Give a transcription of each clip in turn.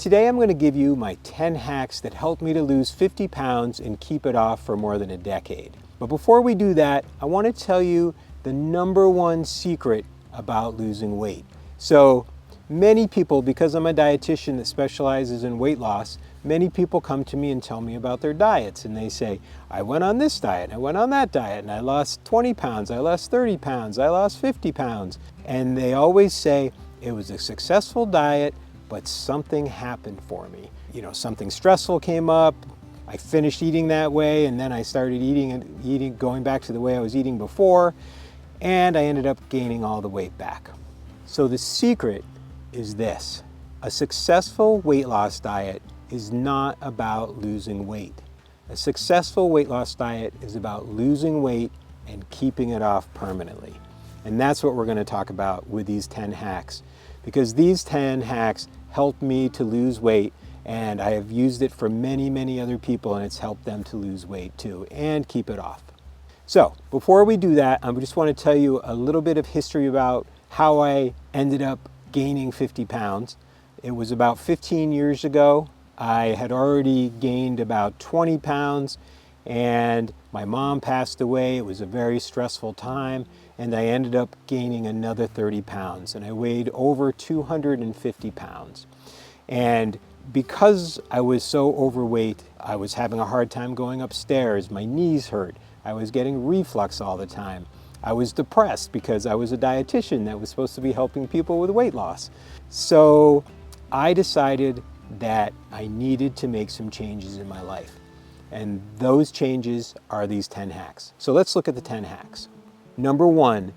Today I'm going to give you my 10 hacks that helped me to lose 50 pounds and keep it off for more than a decade. But before we do that, I want to tell you the #1 secret about losing weight. So many people, because I'm a dietitian that specializes in weight loss, many people come to me and tell me about their diets, and they say, I went on this diet, I went on that diet, and I lost 20 pounds, I lost 30 pounds, I lost 50 pounds. And they always say, it was a successful diet, but something happened for me. Something stressful came up, I finished eating that way, and then I started eating, going back to the way I was eating before, and I ended up gaining all the weight back. So the secret is this: a successful weight loss diet is not about losing weight. A successful weight loss diet is about losing weight and keeping it off permanently. And that's what we're going to talk about with these 10 hacks, because these 10 hacks helped me to lose weight, and I have used it for many, many other people, and it's helped them to lose weight too and keep it off. So before we do that, I just want to tell you a little bit of history about how I ended up gaining 50 pounds. It was about 15 years ago. I had already gained about 20 pounds, and my mom passed away. It was a very stressful time, and I ended up gaining another 30 pounds, and I weighed over 250 pounds. And because I was so overweight, I was having a hard time going upstairs. My knees hurt. I was getting reflux all the time. I was depressed because I was a dietitian that was supposed to be helping people with weight loss. So I decided that I needed to make some changes in my life. And those changes are these 10 hacks. So let's look at the 10 hacks. #1,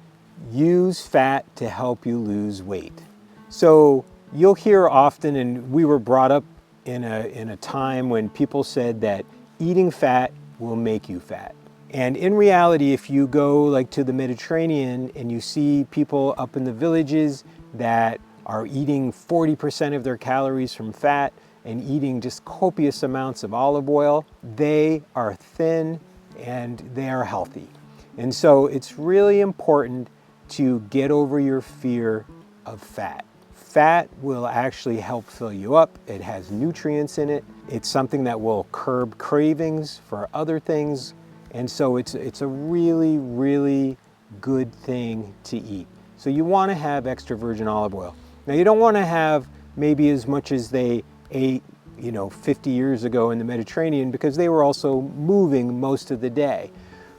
use fat to help you lose weight. So you'll hear often, and we were brought up in a time when people said that eating fat will make you fat. And in reality, if you go like to the Mediterranean and you see people up in the villages that are eating 40% of their calories from fat and eating just copious amounts of olive oil, they are thin and they are healthy. And so it's really important to get over your fear of fat. Fat will actually help fill you up. It has nutrients in it. It's something that will curb cravings for other things. And so it's a really, really good thing to eat. So you want to have extra virgin olive oil. Now you don't want to have maybe as much as they ate 50 years ago in the Mediterranean, because they were also moving most of the day.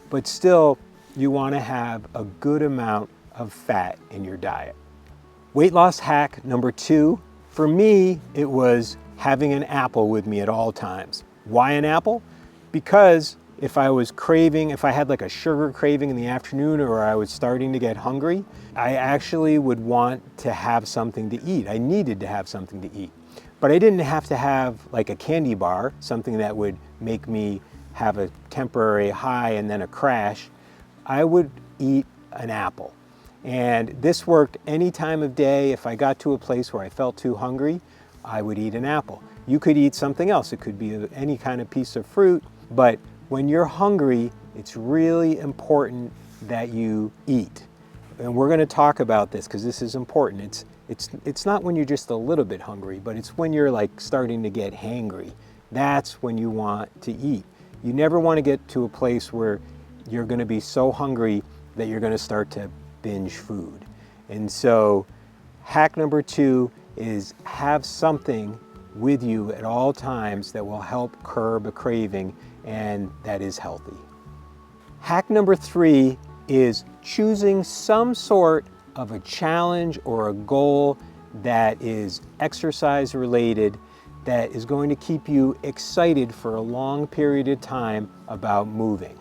But still, you want to have a good amount of fat in your diet. Weight loss hack #2, for me, it was having an apple with me at all times. Why an apple? Because if I had like a sugar craving in the afternoon, or I was starting to get hungry, I actually would want to have something to eat. I needed to have something to eat. But I didn't have to have like a candy bar, something that would make me have a temporary high and then a crash. I would eat an apple. And this worked any time of day. If I got to a place where I felt too hungry, I would eat an apple. You could eat something else. It could be any kind of piece of fruit, but when you're hungry, it's really important that you eat. And we're going to talk about this because this is important. It's not when you're just a little bit hungry, but it's when you're like starting to get hangry. That's when you want to eat. You never want to get to a place where you're going to be so hungry that you're going to start to binge food. And so hack #2 is have something with you at all times that will help curb a craving, and that is healthy. Hack #3 is choosing some sort of a challenge or a goal that is exercise related, that is going to keep you excited for a long period of time about moving.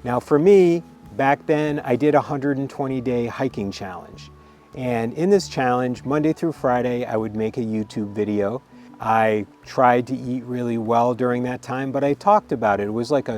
Now for me, back then I did a 120-day hiking challenge. And in this challenge, Monday through Friday, I would make a YouTube video. I tried to eat really well during that time, but I talked about it. It was like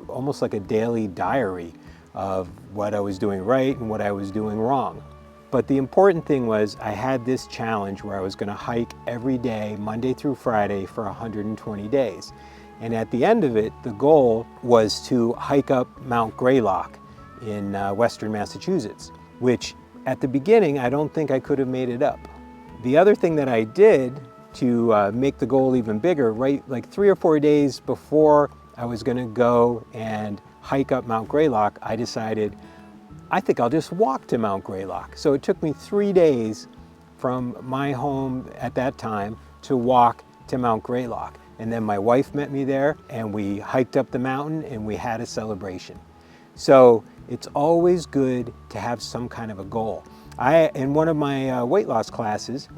almost like a daily diary of what I was doing right and what I was doing wrong. But the important thing was I had this challenge where I was going to hike every day, Monday through Friday, for 120 days. And at the end of it, the goal was to hike up Mount Greylock in western Massachusetts, which at the beginning, I don't think I could have made it up. The other thing that I did to make the goal even bigger, right, like 3 or 4 days before I was going to go and hike up Mount Greylock, I decided I think I'll just walk to Mount Greylock. So it took me 3 days from my home at that time to walk to Mount Greylock. And then my wife met me there and we hiked up the mountain and we had a celebration. So it's always good to have some kind of a goal. In one of my weight loss classes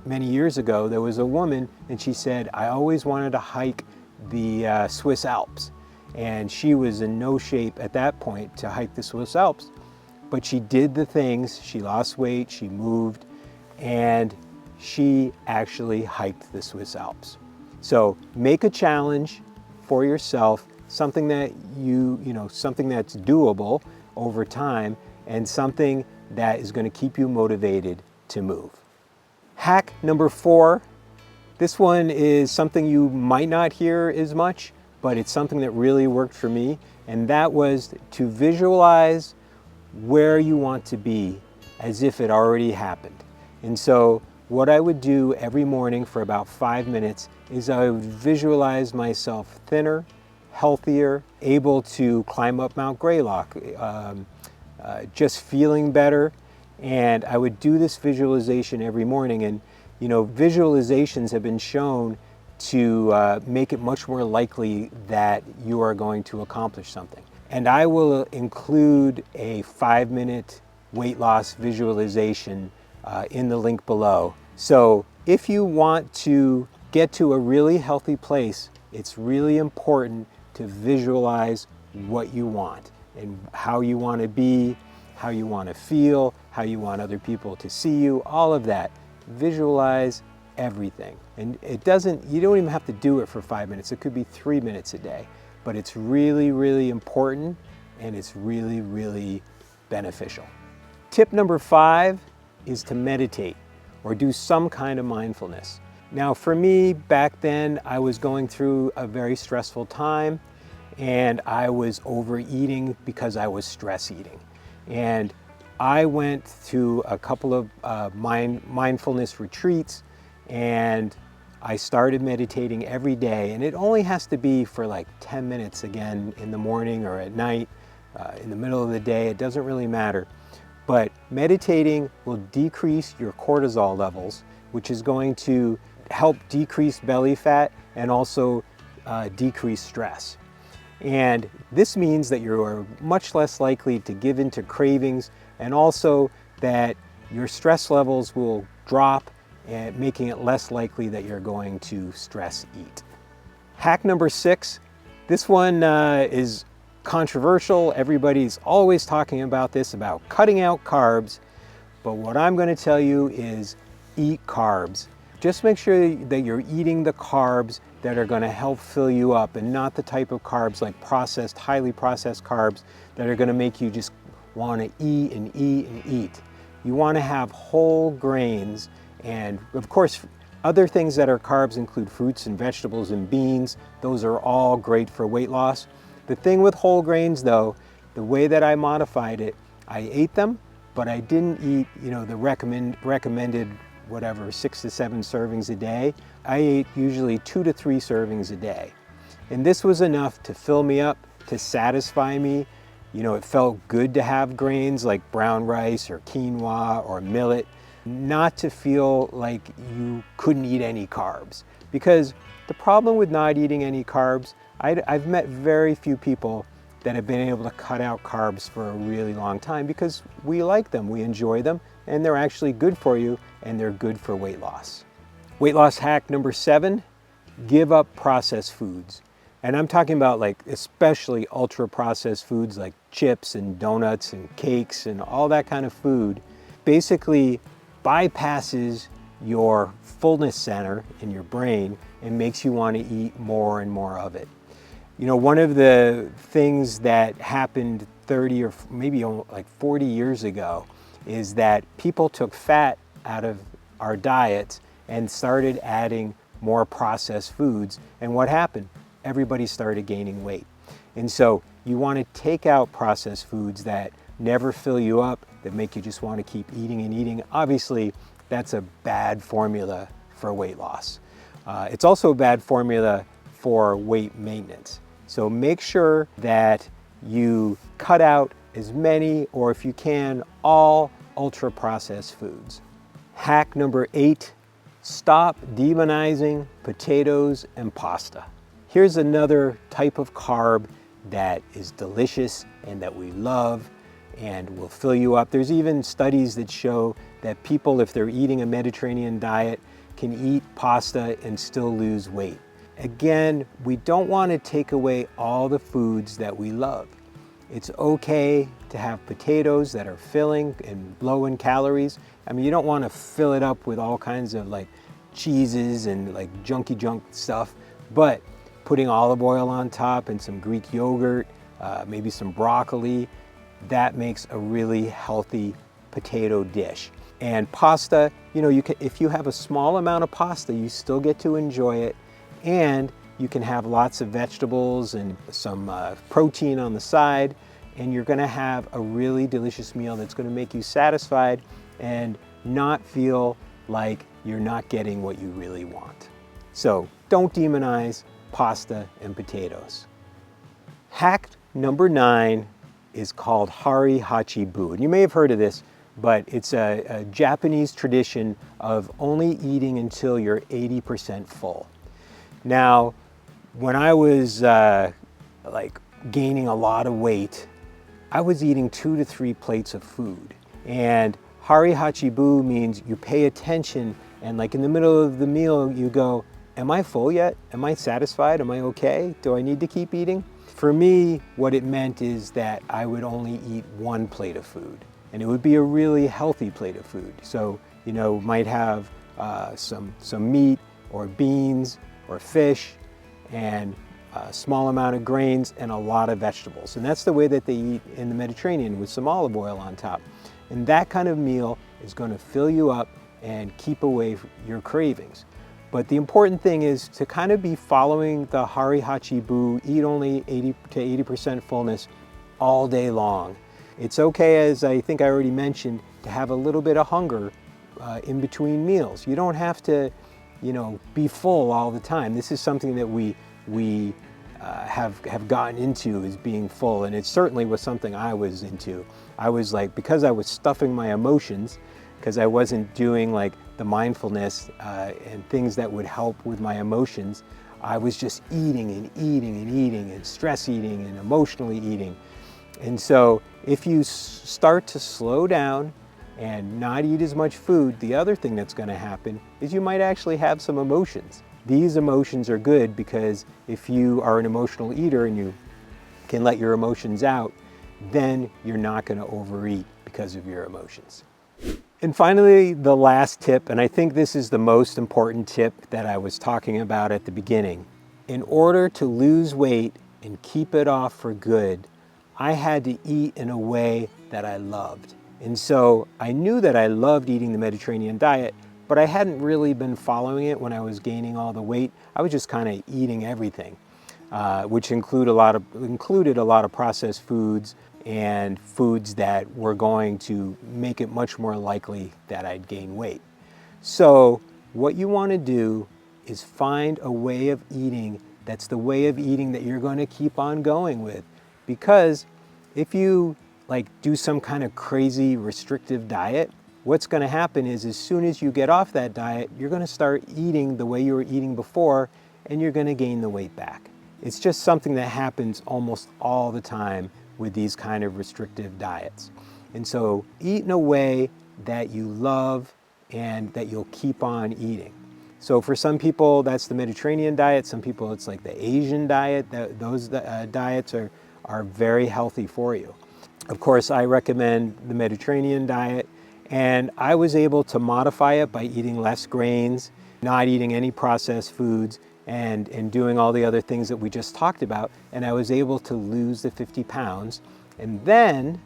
many years ago, there was a woman and she said, I always wanted to hike the Swiss Alps. And she was in no shape at that point to hike the Swiss Alps. But she did the things, she lost weight, she moved, and she actually hiked the Swiss Alps. So make a challenge for yourself, something that something that's doable over time and something that is going to keep you motivated to move. Hack number 4. This one is something you might not hear as much, but it's something that really worked for me, and that was to visualize where you want to be as if it already happened. And so what I would do every morning for about 5 minutes is I would visualize myself thinner, healthier, able to climb up Mount Greylock, just feeling better. And I would do this visualization every morning. And visualizations have been shown to make it much more likely that you are going to accomplish something. And I will include a 5-minute weight loss visualization in the link below. So if you want to get to a really healthy place, it's really important to visualize what you want and how you want to be, how you want to feel, how you want other people to see you, all of that. Visualize everything. And you don't even have to do it for 5 minutes. It could be 3 minutes a day. But it's really, really important and it's really, really beneficial. Tip number 5 is to meditate or do some kind of mindfulness. Now for me, back then, I was going through a very stressful time and I was overeating because I was stress eating. And I went to a couple of mindfulness retreats and I started meditating every day, and it only has to be for like 10 minutes again in the morning or at night, in the middle of the day, it doesn't really matter. But meditating will decrease your cortisol levels, which is going to help decrease belly fat and also decrease stress. And this means that you are much less likely to give in to cravings and also that your stress levels will drop, and making it less likely that you're going to stress eat. Hack number 6, this one is controversial. Everybody's always talking about this, about cutting out carbs, but what I'm going to tell you is eat carbs. Just make sure that you're eating the carbs that are going to help fill you up and not the type of carbs like processed, highly processed carbs that are going to make you just want to eat and eat and eat. You want to have whole grains. And of course, other things that are carbs include fruits and vegetables and beans. Those are all great for weight loss. The thing with whole grains though, the way that I modified it, I ate them, but I didn't eat, the recommended whatever, 6 to 7 servings a day. I ate usually 2 to 3 servings a day. And this was enough to fill me up, to satisfy me. It felt good to have grains like brown rice or quinoa or millet, not to feel like you couldn't eat any carbs. Because the problem with not eating any carbs, I've met very few people that have been able to cut out carbs for a really long time because we like them, we enjoy them, and they're actually good for you and they're good for weight loss. Weight loss hack number 7, give up processed foods. And I'm talking about like especially ultra processed foods like chips and donuts and cakes and all that kind of food. Basically bypasses your fullness center in your brain and makes you want to eat more and more of it. One of the things that happened 30 or maybe like 40 years ago is that people took fat out of our diets and started adding more processed foods. And what happened? Everybody started gaining weight. And so you want to take out processed foods that never fill you up, that make you just want to keep eating and eating. Obviously, that's a bad formula for weight loss. It's also a bad formula for weight maintenance. So make sure that you cut out as many, or if you can, all ultra-processed foods. Hack number 8, stop demonizing potatoes and pasta. Here's another type of carb that is delicious and that we love and will fill you up. There's even studies that show that people, if they're eating a Mediterranean diet, can eat pasta and still lose weight. Again, we don't want to take away all the foods that we love. It's okay to have potatoes that are filling and low in calories. I mean, you don't want to fill it up with all kinds of like cheeses and like junky junk stuff, but putting olive oil on top and some Greek yogurt, maybe some broccoli, that makes a really healthy potato dish. And pasta, you know, if you have a small amount of pasta, you still get to enjoy it, and you can have lots of vegetables and some protein on the side, and you're gonna have a really delicious meal that's gonna make you satisfied and not feel like you're not getting what you really want. So don't demonize pasta and potatoes. Hack number 9 is called Hari Hachi Bu. And you may have heard of this, but it's a Japanese tradition of only eating until you're 80% full. Now, when I was like gaining a lot of weight, I was eating 2 to 3 plates of food. And Hari Hachi Bu means you pay attention, and like in the middle of the meal, you go, am I full yet? Am I satisfied? Am I okay? Do I need to keep eating? For me, what it meant is that I would only eat 1 plate of food, and it would be a really healthy plate of food. So, you know, might have some meat or beans or fish and a small amount of grains and a lot of vegetables. And that's the way that they eat in the Mediterranean, with some olive oil on top. And that kind of meal is going to fill you up and keep away your cravings. But the important thing is to kind of be following the Hari Hachi Bu, eat only 80 to 80% fullness all day long. It's okay, as I think I already mentioned, to have a little bit of hunger in between meals. You don't have to, you know, be full all the time. This is something that we have gotten into, is being full, and it certainly was something I was into. I was like, because I was stuffing my emotions, because I wasn't doing like the mindfulness and things that would help with my emotions, I was just eating and eating and eating and stress eating and emotionally eating. And so if you start to slow down and not eat as much food, the other thing that's going to happen is you might actually have some emotions. These emotions are good, because if you are an emotional eater and you can let your emotions out, then you're not going to overeat because of your emotions. And finally, the last tip, and I think this is the most important tip that I was talking about at the beginning. In order to lose weight and keep it off for good, I had to eat in a way that I loved. And so I knew that I loved eating the Mediterranean diet, but I hadn't really been following it when I was gaining all the weight. I was just kind of eating everything, which included a lot of processed foods and foods that were going to make it much more likely that I'd gain weight. So what you want to do is find a way of eating that's the way of eating that you're going to keep on going with. Because if you like do some kind of crazy restrictive diet, what's going to happen is as soon as you get off that diet, you're going to start eating the way you were eating before, and you're going to gain the weight back. It's just something that happens almost all the time with these kind of restrictive diets. And so eat in a way that you love and that you'll keep on eating. So for some people, that's the Mediterranean diet. Some people, it's like the Asian diet. Those diets are very healthy for you. Of course, I recommend the Mediterranean diet, and I was able to modify it by eating less grains, not eating any processed foods, and doing all the other things that we just talked about, and I was able to lose the 50 pounds. And then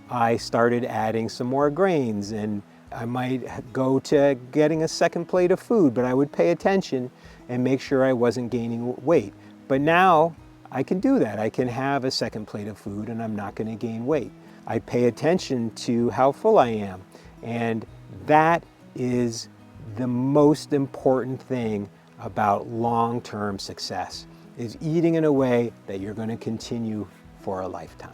I started adding some more grains, and I might go to getting a second plate of food, but I would pay attention and make sure I wasn't gaining weight. But now I can do that. I can have a second plate of food and I'm not going to gain weight. I pay attention to how full I am, and that is the most important thing about long-term success is eating in a way that you're going to continue for a lifetime.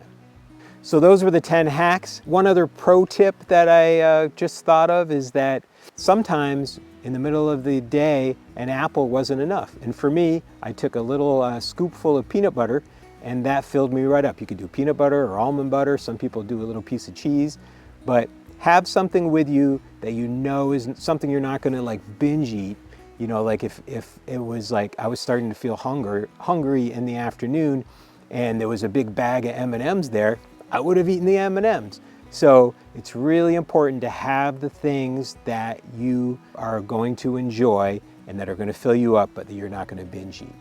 So those were the 10 hacks. One other pro tip that I just thought of is that sometimes in the middle of the day, an apple wasn't enough. And for me, I took a little scoopful of peanut butter and that filled me right up. You could do peanut butter or almond butter. Some people do a little piece of cheese, but have something with you that you know is something you're not gonna like binge eat. You know, like if it was like I was starting to feel hungry in the afternoon and there was a big bag of M&Ms there, I would have eaten the M&Ms. So it's really important to have the things that you are going to enjoy and that are going to fill you up, but that you're not going to binge eat.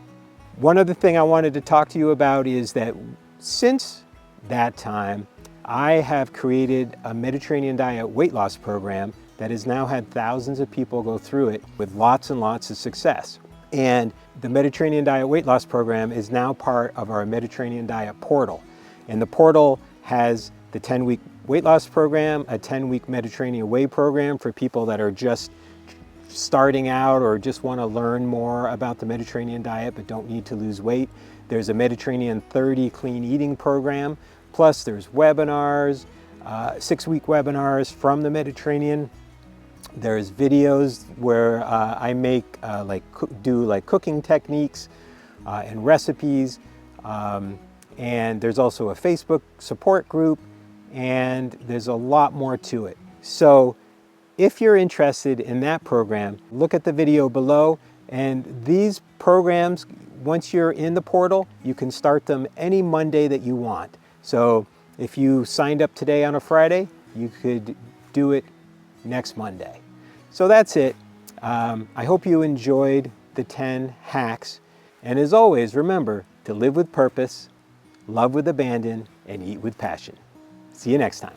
One other thing I wanted to talk to you about is that since that time, I have created a Mediterranean diet weight loss program that has now had thousands of people go through it with lots and lots of success. And the Mediterranean diet weight loss program is now part of our Mediterranean diet portal. And the portal has the 10-week weight loss program, a 10-week Mediterranean way program for people that are just starting out or just want to learn more about the Mediterranean diet but don't need to lose weight. There's a Mediterranean 30 clean eating program, plus there's webinars, 6-week webinars from the Mediterranean. There's videos where I make do cooking techniques and recipes. And there's also a Facebook support group, and there's a lot more to it. So if you're interested in that program, look at the video below. And these programs, once you're in the portal, you can start them any Monday that you want. So if you signed up today on a Friday, you could do it next Monday. So that's it. I hope you enjoyed the 10 hacks. And as always, remember to live with purpose, love with abandon, and eat with passion. See you next time.